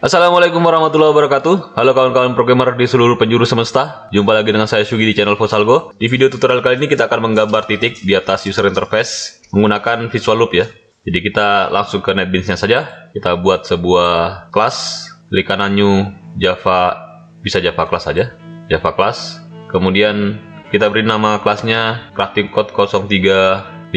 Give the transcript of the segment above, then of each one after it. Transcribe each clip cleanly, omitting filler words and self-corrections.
Assalamualaikum warahmatullahi wabarakatuh. Halo kawan-kawan programmer di seluruh penjuru semesta. Jumpa lagi dengan saya Sugi di channel Fosalgo. Di video tutorial kali ini kita akan menggambar titik di atas user interface menggunakan visual loop ya. Jadi kita langsung ke NetBeans-nya saja. Kita buat sebuah kelas. Klik kanan new Java, bisa Java class saja. Java class. Kemudian kita beri nama kelasnya crafting code 035.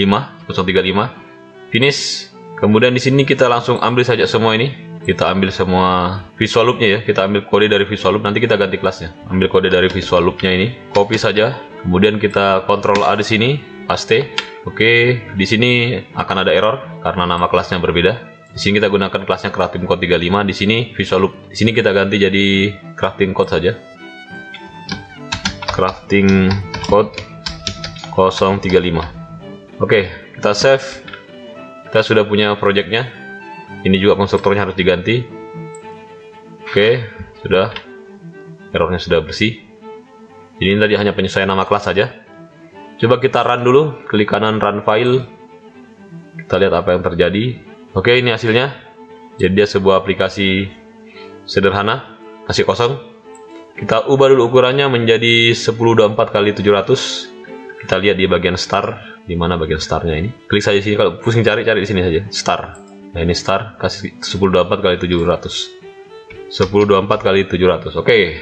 Finish. Kemudian di sini kita langsung ambil saja semua ini. Kita ambil semua visual loopnya ya, kita ambil kode dari visual loop, nanti kita ganti kelasnya. Ambil kode dari visual loopnya ini, copy saja, kemudian kita Ctrl A di sini, paste. Oke, di sini akan ada error karena nama kelasnya berbeda. Di sini kita gunakan kelasnya crafting code 35, di sini visual loop. Di sini kita ganti jadi crafting code saja. Crafting code 035. Oke, kita save. Kita sudah punya projectnya. Ini juga konstruktornya harus diganti. Oke, sudah. Errornya sudah bersih. Ini tadi hanya penyesuaian nama kelas saja. Coba kita run dulu. Klik kanan run file. Kita lihat apa yang terjadi. Oke, ini hasilnya. Jadi dia sebuah aplikasi sederhana, masih kosong. Kita ubah dulu ukurannya menjadi 1024x700. Kita lihat di bagian star. Di mana bagian starnya ini? Klik saja sini. Kalau pusing cari di sini saja. Star. Nah ini star, kasih 1024x700. 1024x700. Oke.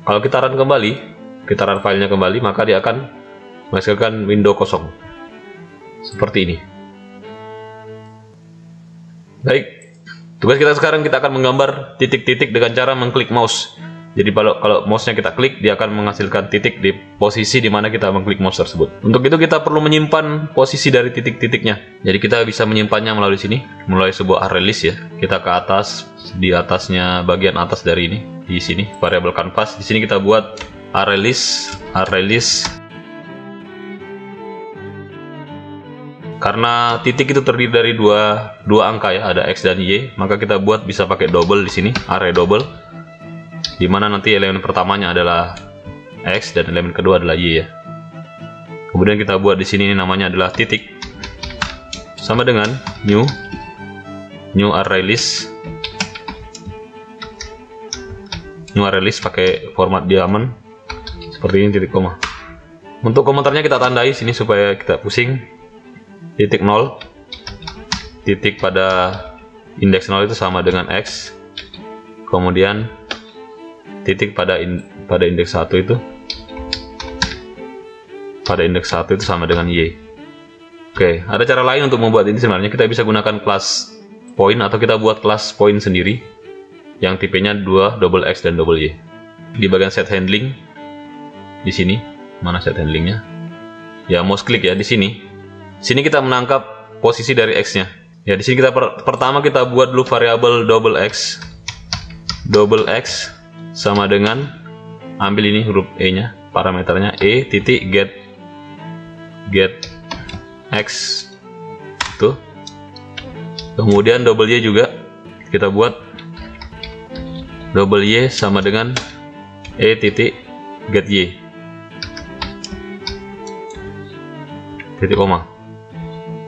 Kalau kita run kembali, kita run filenya kembali, maka dia akan menghasilkan window kosong. Seperti ini. Baik. Tugas kita sekarang, kita akan menggambar titik-titik dengan cara mengklik mouse. Jadi kalau mouse-nya kita klik, dia akan menghasilkan titik di posisi di mana kita mengklik mouse tersebut. Untuk itu kita perlu menyimpan posisi dari titik-titiknya. Jadi kita bisa menyimpannya melalui sini, melalui sebuah array list ya. Kita ke atas, di atasnya bagian atas dari ini, di sini variable canvas. Di sini kita buat array list. Karena titik itu terdiri dari dua angka ya, ada x dan y, maka kita buat bisa pakai double di sini, array double. Di mana nanti elemen pertamanya adalah x dan elemen kedua adalah y ya. Kemudian kita buat di sini ini namanya adalah titik. Sama dengan new array list. New array list pakai format diamond seperti ini, titik koma. Untuk komentarnya kita tandai sini supaya kita pusing. Titik 0. Titik pada indeks 0 itu sama dengan x. Kemudian titik pada indeks 1 itu sama dengan y. Oke, ada cara lain untuk membuat ini. Sebenarnya kita bisa gunakan kelas point atau kita buat kelas point sendiri yang tipenya 2 double x dan double y. Di bagian set handling di sini, mana set handlingnya? Ya, mouse klik ya di sini. Sini kita menangkap posisi dari x-nya. Ya, di sini kita pertama kita buat dulu variabel double x. Double x sama dengan, ambil ini huruf e-nya, parameternya e titik get x tuh. Kemudian double y juga kita buat double y sama dengan e titik get y titik koma.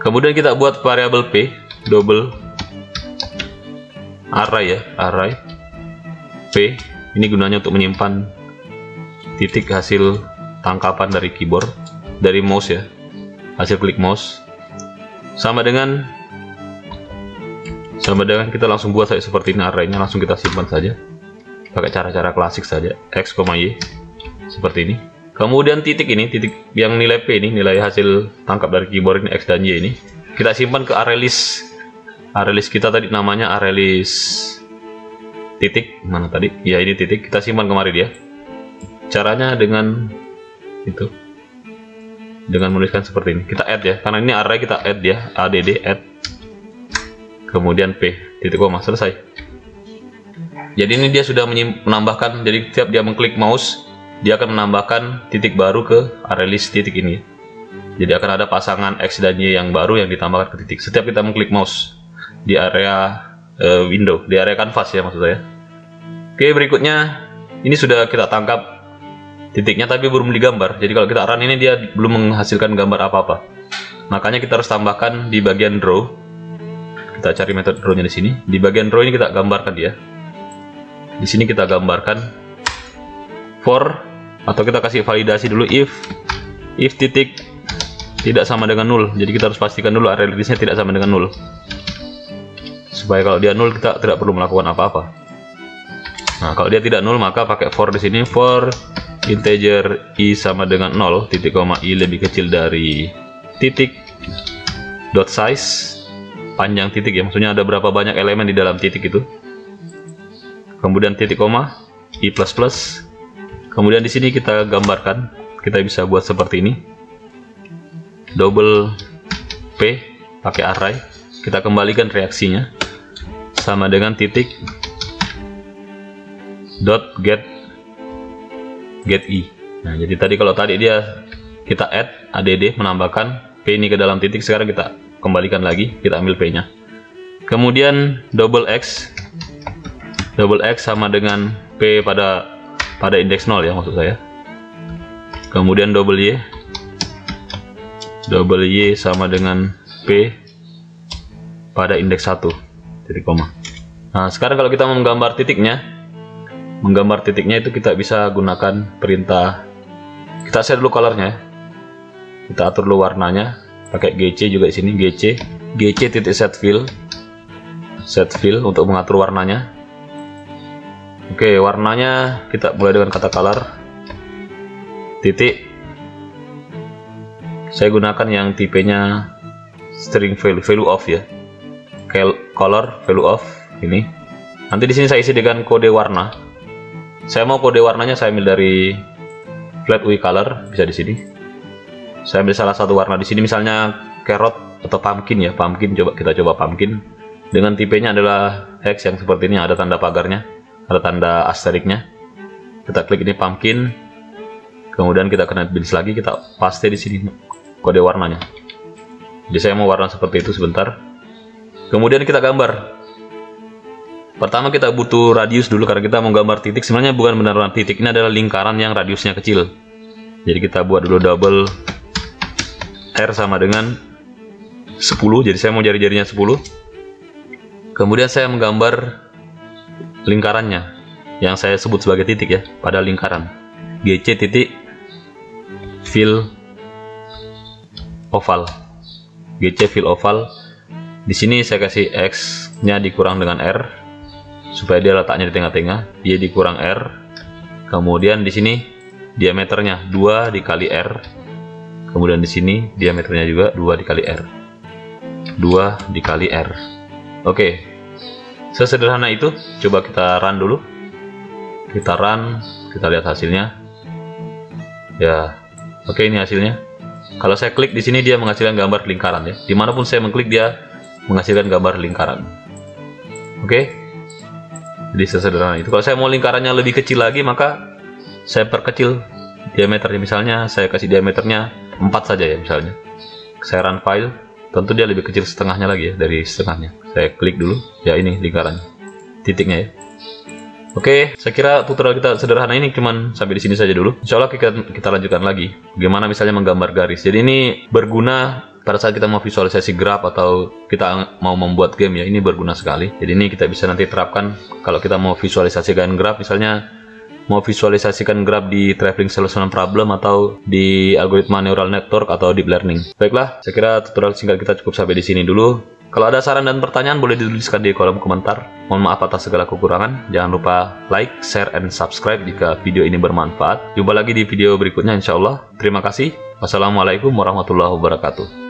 Kemudian kita buat variabel p double array p. Ini gunanya untuk menyimpan titik hasil tangkapan dari keyboard, dari mouse ya, hasil klik mouse. Sama dengan kita langsung buat saja seperti ini arraynya, langsung kita simpan saja pakai cara-cara klasik saja, x, y seperti ini. Kemudian titik ini, titik yang nilai p ini, nilai hasil tangkap dari keyboard ini x dan y ini, kita simpan ke array list. Array list kita tadi namanya array list titik, mana tadi? Ya ini titik, kita simpan kemari dia. Caranya dengan itu, dengan menuliskan seperti ini. Kita add ya, karena ini array kita add ya, add add. Kemudian p titik koma, selesai. Jadi ini dia sudah menambahkan. Jadi setiap dia mengklik mouse, dia akan menambahkan titik baru ke array list titik ini. Jadi akan ada pasangan x dan y yang baru yang ditambahkan ke titik. Setiap kita mengklik mouse di area window, di area kanvas ya maksud saya. Oke, berikutnya ini sudah kita tangkap titiknya tapi belum digambar. Jadi kalau kita run ini dia belum menghasilkan gambar apa-apa. Makanya kita harus tambahkan di bagian draw. Kita cari metode draw-nya di sini. Di bagian draw ini kita gambarkan dia. Di sini kita gambarkan for, atau kita kasih validasi dulu if titik tidak sama dengan 0. Jadi kita harus pastikan dulu area list-nya tidak sama dengan 0. Supaya kalau dia 0 kita tidak perlu melakukan apa-apa. Nah, kalau dia tidak 0 maka pakai for di sini, for integer i sama dengan 0, titik koma i lebih kecil dari titik dot size, panjang titik ya, maksudnya ada berapa banyak elemen di dalam titik itu. Kemudian titik koma i plus plus. Kemudian di sini kita gambarkan, kita bisa buat seperti ini. Double p pakai array, kita kembalikan reaksinya sama dengan titik dot get i. Nah, jadi tadi kalau tadi dia kita add menambahkan p ini ke dalam titik, sekarang kita kembalikan lagi, kita ambil p nya. Kemudian double x sama dengan p pada indeks 0 ya, maksud saya. Kemudian double y sama dengan p pada indeks 1, titik koma. Nah, sekarang kalau kita mau menggambar titiknya itu kita bisa gunakan perintah, kita set dulu colornya, kita atur dulu warnanya pakai gc juga di sini, gc titik set fill untuk mengatur warnanya. Oke, warnanya kita mulai dengan kata color, titik, saya gunakan yang tipenya string value of ya, color value of ini. Nanti di sini saya isi dengan kode warna. Saya mau kode warnanya saya ambil dari flat UI color, bisa di sini. Saya ambil salah satu warna di sini, misalnya carrot atau pumpkin ya, kita coba pumpkin. Dengan tipenya adalah X yang seperti ini, ada tanda pagarnya, ada tanda asteriknya. Kita klik ini pumpkin, kemudian kita kena bins lagi, kita paste di sini kode warnanya. Jadi saya mau warna seperti itu sebentar. Kemudian kita gambar. Pertama kita butuh radius dulu karena kita mau gambar titik. Sebenarnya bukan benar-benar titik, ini adalah lingkaran yang radiusnya kecil. Jadi kita buat dulu double R sama dengan 10. Jadi saya mau jari-jarinya 10. Kemudian saya menggambar lingkarannya yang saya sebut sebagai titik ya, pada lingkaran. GC titik fill oval. GC fill oval. Di sini saya kasih X-nya dikurang dengan R supaya dia letaknya di tengah-tengah, Y dikurang R. Kemudian di sini diameternya 2 dikali R. Kemudian di sini diameternya juga 2 dikali R. 2 dikali R. Oke. Sesederhana itu. Coba kita run dulu. Kita run, kita lihat hasilnya. Ya. Oke, ini hasilnya. Kalau saya klik di sini dia menghasilkan gambar lingkaran ya. Dimanapun saya mengklik dia menghasilkan gambar lingkaran. Oke. Jadi sesederhana itu. Kalau saya mau lingkarannya lebih kecil lagi, maka saya perkecil diameternya. Misalnya saya kasih diameternya 4 saja ya, misalnya. Saya run file, tentu dia lebih kecil setengahnya lagi ya, dari setengahnya. Saya klik dulu, ya ini lingkarannya, titiknya ya. Oke, saya kira tutorial kita sederhana ini cuman sampai di sini saja dulu. Insya Allah kita lanjutkan lagi. Bagaimana misalnya menggambar garis. Jadi ini berguna pada saat kita mau visualisasi graf atau kita mau membuat game ya, ini berguna sekali. Jadi ini kita bisa nanti terapkan kalau kita mau visualisasikan graf, misalnya mau visualisasikan graf di traveling salesman problem atau di algoritma neural network atau deep learning. Baiklah, saya kira tutorial singkat kita cukup sampai di sini dulu. Kalau ada saran dan pertanyaan boleh dituliskan di kolom komentar. Mohon maaf atas segala kekurangan. Jangan lupa like, share, and subscribe jika video ini bermanfaat. Jumpa lagi di video berikutnya insya Allah. Terima kasih. Wassalamualaikum warahmatullahi wabarakatuh.